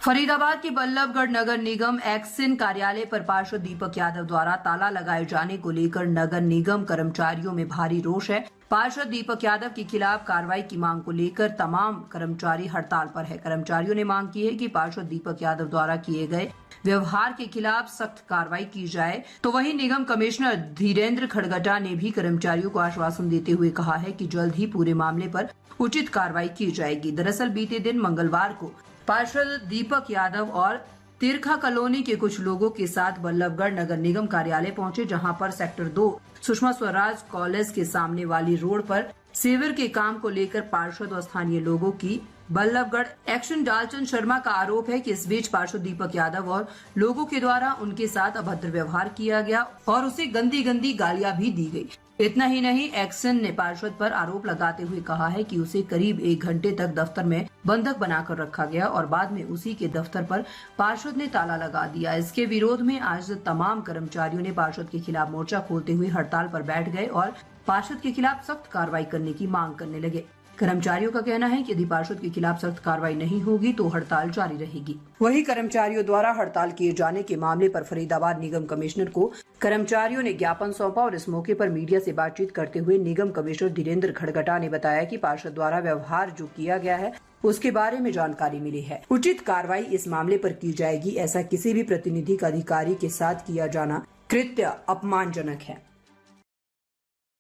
फरीदाबाद के बल्लभगढ़ नगर निगम एक्सिन कार्यालय पर पार्षद दीपक यादव द्वारा ताला लगाए जाने को लेकर नगर निगम कर्मचारियों में भारी रोष है। पार्षद दीपक यादव के खिलाफ कार्रवाई की मांग को लेकर तमाम कर्मचारी हड़ताल पर है। कर्मचारियों ने मांग की है कि पार्षद दीपक यादव द्वारा किए गए व्यवहार के खिलाफ सख्त कार्रवाई की जाए। तो वहीं निगम कमिश्नर धीरेन्द्र खड़गटा ने भी कर्मचारियों को आश्वासन देते हुए कहा है कि जल्द ही पूरे मामले पर उचित कार्रवाई की जाएगी। दरअसल बीते दिन मंगलवार को पार्षद दीपक यादव और तिरखा कॉलोनी के कुछ लोगों के साथ बल्लभगढ़ नगर निगम कार्यालय पहुंचे, जहां पर सेक्टर 2 सुषमा स्वराज कॉलेज के सामने वाली रोड पर सीवर के काम को लेकर पार्षद और स्थानीय लोगों की बल्लभगढ़ एक्शन डालचंद शर्मा का आरोप है कि इस बीच पार्षद दीपक यादव और लोगों के द्वारा उनके साथ अभद्र व्यवहार किया गया और उसे गंदी गंदी गालियां भी दी गई। इतना ही नहीं, एक्शन ने पार्षद पर आरोप लगाते हुए कहा है कि उसे करीब 1 घंटे तक दफ्तर में बंधक बनाकर रखा गया और बाद में उसी के दफ्तर पर पार्षद ने ताला लगा दिया। इसके विरोध में आज तमाम कर्मचारियों ने पार्षद के खिलाफ मोर्चा खोलते हुए हड़ताल पर बैठ गए और पार्षद के खिलाफ सख्त कार्रवाई करने की मांग करने लगे। कर्मचारियों का कहना है कि यदि पार्षद के खिलाफ सख्त कार्रवाई नहीं होगी तो हड़ताल जारी रहेगी। वहीं कर्मचारियों द्वारा हड़ताल किए जाने के मामले पर फरीदाबाद निगम कमिश्नर को कर्मचारियों ने ज्ञापन सौंपा और इस मौके पर मीडिया से बातचीत करते हुए निगम कमिश्नर धीरेन्द्र खड़गटा ने बताया कि पार्षद द्वारा व्यवहार जो किया गया है उसके बारे में जानकारी मिली है। उचित कार्रवाई इस मामले पर की जाएगी। ऐसा किसी भी प्रतिनिधि अधिकारी के साथ किया जाना कृत्य अपमानजनक है।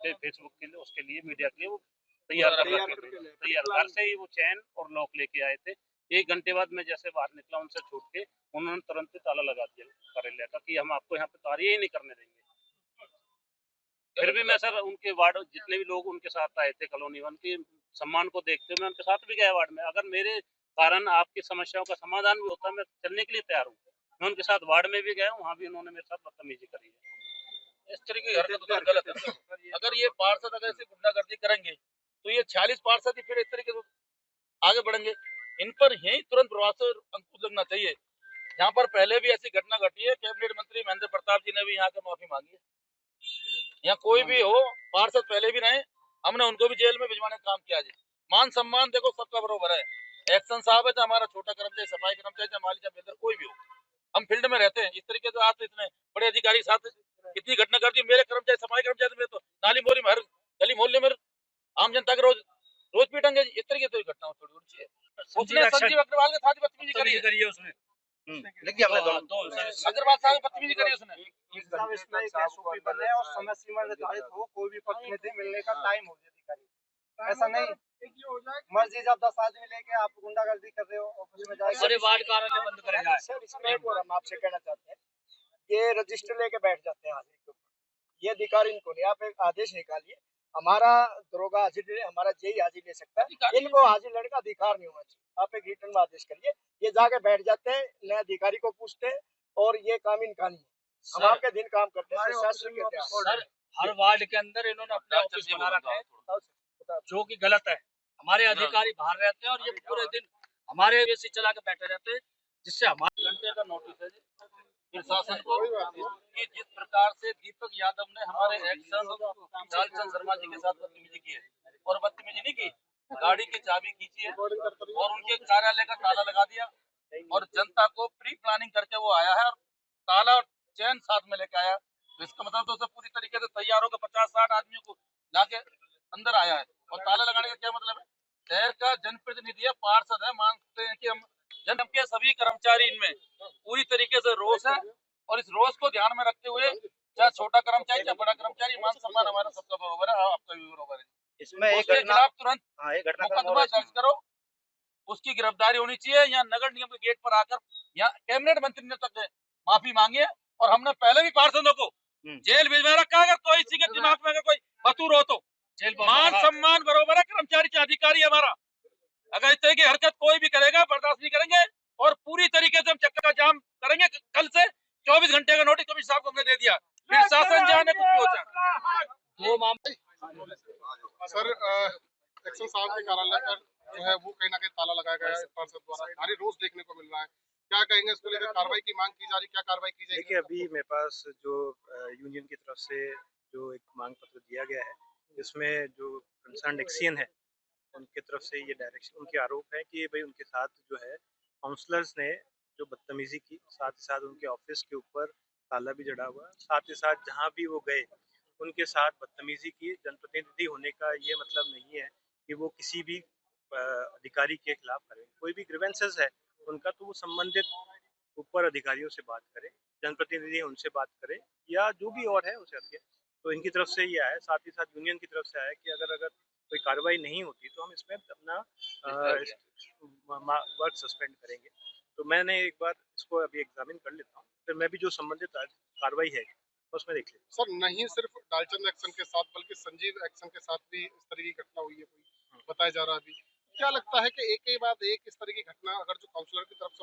फेसबुक के लिए, उसके लिए, मीडिया के लिए वो तैयार घर से ही वो चैन और लॉक लेके आए थे। 1 घंटे बाद मैं जैसे बाहर निकला उनसे छूट के, उन्होंने तुरंत ही ताला लगा दिया कार्यालय का कि हम आपको यहाँ पे कार्य ही नहीं करने देंगे। फिर भी मैं सर उनके वार्ड जितने भी लोग उनके साथ आए थे कॉलोनी वन के सम्मान को देखते हुए मैं उनके साथ भी गया वार्ड में। अगर मेरे कारण आपकी समस्याओं का समाधान भी होता मैं चलने के लिए तैयार हूँ। मैं उनके साथ वार्ड में भी गया, वहाँ भी उन्होंने मेरे साथ बदतमीजी करी है। इस तरीके की हरकत तो गलत है। अगर ये पार्षद अगर ऐसे गुंडागर्दी करेंगे तो ये 46 पार्षद ही फिर इस तरीके से आगे बढ़ेंगे। इन पर यही तुरंत प्रभाव से अंकुश लगना चाहिए। यहाँ पर पहले भी ऐसी घटना घटी है, कैबिनेट मंत्री महेंद्र प्रताप जी ने भी यहाँ का माफी मांगी है। यहाँ कोई भी हो, पार्षद पहले भी रहे, हमने उनको भी जेल में भिजवाने का काम किया। मान सम्मान देखो सबका बराबर है। एक्शन साहब है, हमारा छोटा कर्मचारी, सफाई कर्मचारी, मालिक, बिल्डर, कोई भी हो, हम फील्ड में रहते हैं। इस तरीके से आप इतने बड़े अधिकारी साथ कितनी घटना करती है। मेरे कर्मचारी, सफाई कर्मचारी में तो नाली मोरी में, हर गली मोहल्ले में आम जनता के रोज पीटेंगे। इस तरीके से घटना थोड़ी होनी चाहिए। उसने संजीव अग्रवाल के साथ बदतमीजी करी है उसने। अग्रवाल साहब बदतमीजी करी उसने। इसमें एक एसओपी बने और समय सीमा निर्धारित हो, कोई भी प्रतिनिधि मिलने का टाइम हो अधिकारी। ऐसा नहीं मर्जी जब 10 आदमी लेके आप गुंडागर्दी कर रहे हो, ऑफिस में जाके वार्ड कार्यालय बंद करेगा। सर इसमें एक और हम आपसे कहना चाहते हैं, ये रजिस्टर लेके बैठ जाते हैं हाजिरी के ऊपर। ये अधिकार इनको नहीं, आप एक आदेश निकालिए, हमारा दरोगा हाजिर ले, हमारा जेई हाजिर ले सकता है, इनको हाजिर लेने का अधिकार नहीं होना चाहिए। आप एक रिटर्न में आदेश करिए। ये जाके बैठ जाते हैं, नए अधिकारी को पूछते हैं और ये काम इनका नहीं है। हम आपके दिन काम करते हैं सर, हर वार्ड के अंदर इन्होंने अपने ऑफिस बना रखा है जो कि गलत है। हमारे अधिकारी बाहर रहते हैं और ये पूरे दिन हमारे एसी चला के बैठे रहते हैं, जिससे हमारे घंटे का नोटिस है प्रशासन को कि जिस प्रकार से दीपक यादव ने हमारे एक्शन डालचंद शर्मा जी के साथ बदतमीजी की है। और बदतमीजी नहीं की, गाड़ी की चाबी खींची है और उनके कार्यालय का ताला लगा दिया और जनता को प्री प्लानिंग करके वो आया है और ताला और चैन साथ में लेके आया। तो इसका मतलब तो उसे पूरी तरीके से तैयार होकर 50-60 आदमियों को लाके अंदर आया है। और ताला लगाने का क्या मतलब है? शहर का जनप्रतिनिधि है, पार्षद है, मानते हैं कि हम जन के सभी कर्मचारी इनमें पूरी तरीके से रोष है और इस रोष को ध्यान में रखते हुए चाहे छोटा कर्मचारी चाहे बड़ा कर्मचारी, मान सम्मान हमारा सबका बराबर है, आपका भी बराबर है। इसमें उसके खिलाफ तुरंत मुकदमा दर्ज करो, उसकी गिरफ्तारी होनी चाहिए। यहाँ नगर निगम के गेट पर आकर यहाँ कैबिनेट मंत्री ने तक माफी मांगी है और हमने पहले भी पार्षदों को जेल भिजवा रखा है। अगर कोई इसी के दिमाग में अगर कोई बतूर हो तो मान सम्मान बराबर है, कर्मचारी का अधिकारी हमारा। अगर इस तरह की हरकत कोई भी करेगा बर्दाश्त नहीं करेंगे और पूरी तरीके से हम चक्कर का जाम करेंगे। कल से 24 घंटे का नोटिस कमिश्नर साहब को हमने दे दिया, फिर शासन जाने कुछ भी हो जाए। दो मामले सर, एक्शन साहब के कार्यालय पर जो है वो कहीं ना कहीं ताला लगाया गया है पार्षद द्वारा, भारी रोष देखने को मिल रहा है। क्या कहेंगे इसको लेकर? कार्रवाई की मांग की जा रही, क्या कार्रवाई की जाएगी? देखिए, अभी मेरे पास जो यूनियन की तरफ से जो एक मांग पत्र दिया गया है, इसमें जो कंसर्न एक्सियन है उनकी तरफ से ये डायरेक्शन, उनके आरोप है कि भाई उनके साथ जो है काउंसलर्स ने जो बदतमीजी की, साथ ही साथ उनके ऑफिस के ऊपर ताला भी जड़ा हुआ, साथ ही साथ जहाँ भी वो गए उनके साथ बदतमीजी की। जनप्रतिनिधि होने का ये मतलब नहीं है कि वो किसी भी अधिकारी के खिलाफ करें। कोई भी ग्रीवेंसेस है उनका तो वो संबंधित ऊपर अधिकारियों से बात करें, जनप्रतिनिधि उनसे बात करें या जो भी और है उसे रखें। तो इनकी तरफ से ये आया, साथ ही साथ यूनियन की तरफ से आया कि अगर कोई कार्रवाई नहीं होती तो हम इसमें अपना वर्क सस्पेंड करेंगे। तो मैंने एक बार इसको अभी एग्जामिन कर लेता हूँ, फिर मैं भी जो संबंधित कार्रवाई है उसमें देख लेता सर नहीं सिर्फ डालचंद एक्शन के साथ बल्कि संजीव एक्शन के साथ भी इस तरह की घटना हुई है, कोई बताया जा रहा है अभी। क्या लगता है कि एक के बाद एक इस तरह की घटना अगर जो काउंसलर की तरफ से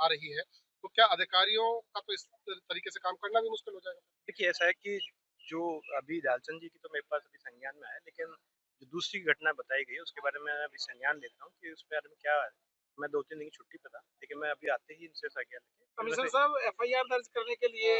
आ रही है तो क्या अधिकारियों का तो इस तरीके से काम करना भी मुश्किल हो जाएगा? देखिए, ऐसा है कि जो अभी दालचंद जी की तो मेरे पास अभी संज्ञान में आया, लेकिन जो दूसरी घटना बताई गई उसके बारे में अभी संज्ञान लेता हूँ कि उस बारे में क्या है। मैं 2-3 दिन की छुट्टी पर था, लेकिन मैं अभी आते ही इनसे संज्ञान लेके कमिश्नर साहब एफआईआर दर्ज करने के लिए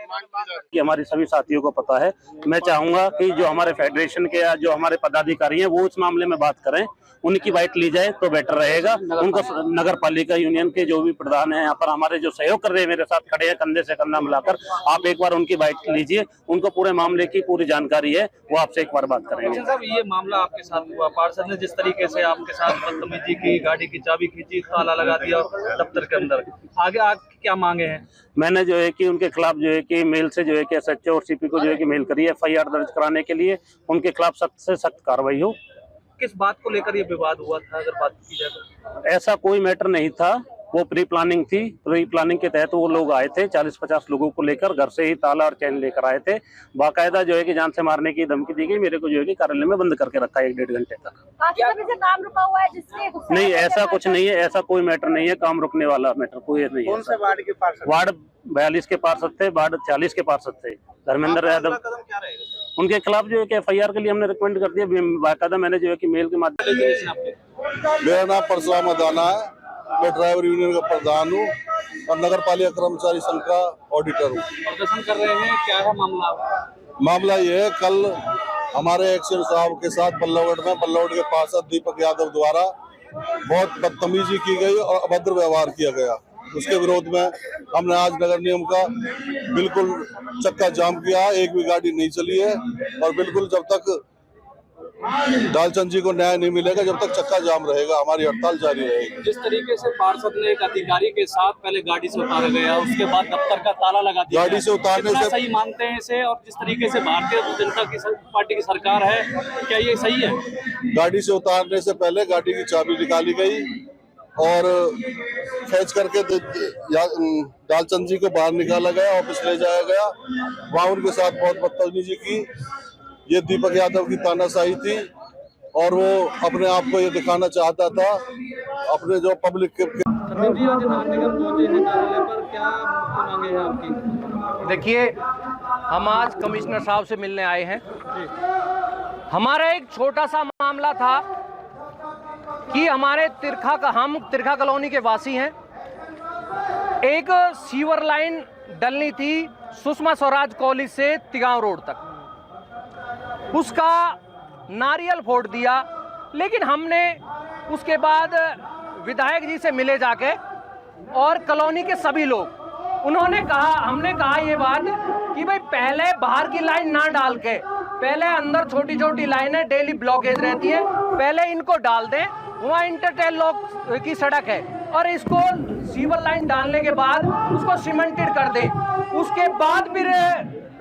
मांग की जा रही कि हमारे सभी साथियों को पता है। मैं चाहूंगा कि जो हमारे फेडरेशन के या जो हमारे पदाधिकारी हैं वो इस मामले में बात करें, उनकी बाइट ली जाए तो बेटर रहेगा। उनको नगर पालिका यूनियन के जो भी प्रधान हैं यहाँ पर हमारे जो सहयोग कर रहे हैं, मेरे साथ खड़े हैं कंधे से कंधा मिलाकर, आप एक बार उनकी बाइट लीजिए, उनको पूरे मामले की पूरी जानकारी है, वो आपसे एक बार बात करेंगे। साहब, ये मामला आपके साथ हुआ, पार्षद ने जिस तरीके से आपके साथ बदतमीजी की, गाड़ी की चाबी खींची, ताला लगा दिया दफ्तर के अंदर, आगे क्या मांगे हैं? मैंने जो है कि उनके खिलाफ जो है कि मेल से जो है कि एसएचओ और सीपी को जो है कि मेल करी है एफआईआर दर्ज कराने के लिए, उनके खिलाफ सख्त से सख्त कार्रवाई हो। किस बात को लेकर ये विवाद हुआ था, अगर बात की जाए तो? ऐसा कोई मैटर नहीं था, वो प्री प्लानिंग थी। प्री प्लानिंग के तहत वो लोग आए थे, 40-50 लोगों को लेकर घर से ही ताला और चैन लेकर आए थे। बाकायदा जो है कि जान से मारने की धमकी दी गई, मेरे को जो है कि कार्यालय में बंद करके रखा है 1-1.5 घंटे तक। काम रुका हुआ है जिससे नहीं, ऐसा कुछ नहीं है, ऐसा कोई मैटर नहीं है, काम रुकने वाला मैटर कोई नहीं है। कौन से वार्ड के पार्षद? वार्ड 42 के पार्षद थे, वार्ड 40 के पार्षद थे। धर्मेंद्र यादव, उनके खिलाफ जो है कि एफआईआर के लिए हमने रिकमेंड कर दिया। बाकायदा मैंने जो है कि मेल के माध्यम से। मेरा नाम परशुराम मदाना है, मैं ड्राइवर यूनियन का प्रधान हूँ और नगर पालिका कर्मचारी संघ का ऑडिटर हूँ। प्रदर्शन कर रहे हैं, क्या है मामला? मामला ये है, कल हमारे एक्शन साहब के साथ बल्लौगढ़ के पार्षद दीपक यादव द्वारा बहुत बदतमीजी की गई और अभद्र व्यवहार किया गया। उसके विरोध में हमने आज नगर निगम का बिल्कुल चक्का जाम किया, एक भी गाड़ी नहीं चली है और बिल्कुल जब तक दालचंद जी को न्याय नहीं मिलेगा जब तक चक्का जाम रहेगा, हमारी हड़ताल जारी रहेगी। जिस तरीके से पार्षद ने एक अधिकारी के साथ पहले गाड़ी से उतारा गया, उसके बाद दफ्तर का ताला लगा दिया, गाड़ी से उतारने से सही मानते हैं इसे? और जिस तरीके से भारतीय जनता पार्टी की सरकार है, क्या ये सही है? गाड़ी से उतारने से पहले गाड़ी की चाबी निकाली गई और खींच करके दालचंद जी को बाहर निकाला गया, ऑफिस ले जाया गया। वहाँ उनके साथ बहुत बदतमीजी की। ये दीपक यादव की तानाशाही थी और वो अपने आप को ये दिखाना चाहता था अपने जो पब्लिक के। देखिए, हम आज कमिश्नर साहब से मिलने आए हैं। हमारा एक छोटा सा मामला था कि हमारे हम तिरखा कॉलोनी के वासी हैं। एक सीवर लाइन डलनी थी सुषमा स्वराज कॉलेज से तिगांव रोड तक, उसका नारियल फोड़ दिया। लेकिन हमने उसके बाद विधायक जी से मिले जाके और कॉलोनी के सभी लोग, हमने कहा ये बात कि भाई पहले बाहर की लाइन ना डाल के, पहले अंदर छोटी छोटी लाइनें डेली ब्लॉकेज रहती है, पहले इनको डाल दें। वहाँ इंटरटेल लोग की सड़क है और इसको सीवर लाइन डालने के बाद उसको सीमेंटेड कर दें, उसके बाद फिर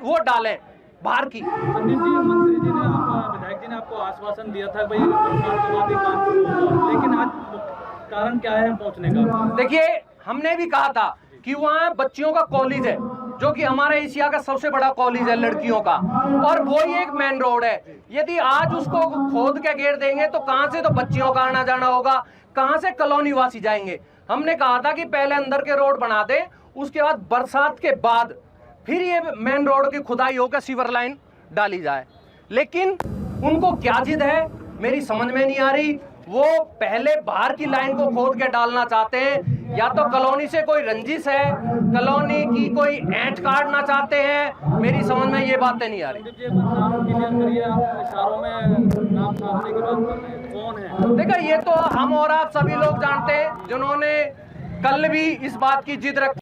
वो डालें बाहर की। संदीप जी, मंत्री जी ने विधायक जी ने आपको आश्वासन दिया था भाई बरसात के बाद ही काम शुरू होगा, लेकिन आज कारण क्या है पहुंचने का? देखिए, हमने भी कहा था कि वहाँ बच्चियों का कॉलेज है, जो कि हमारे एशिया का सबसे बड़ा कॉलेज है लड़कियों का, और वो ही एक मेन रोड है। यदि आज उसको खोद के घेर देंगे तो कहाँ से तो बच्चियों का आना जाना होगा, कहाँ से कॉलोनी वासी जाएंगे। हमने कहा था कि पहले अंदर के रोड बना दे, उसके बाद बरसात के बाद फिर ये मेन रोड की खुदाई होकर सीवर लाइन डाली जाए। लेकिन उनको क्या जिद है मेरी समझ में नहीं आ रही। वो पहले बाहर की लाइन को खोद के डालना चाहते हैं, या तो कॉलोनी से कोई रंजिश है, कॉलोनी की कोई ऐंठ काटना चाहते हैं, मेरी समझ में ये बातें नहीं आ रही। देखो ये तो हम और आप सभी लोग जानते हैं, जिन्होंने कल भी इस बात की जिद रखी।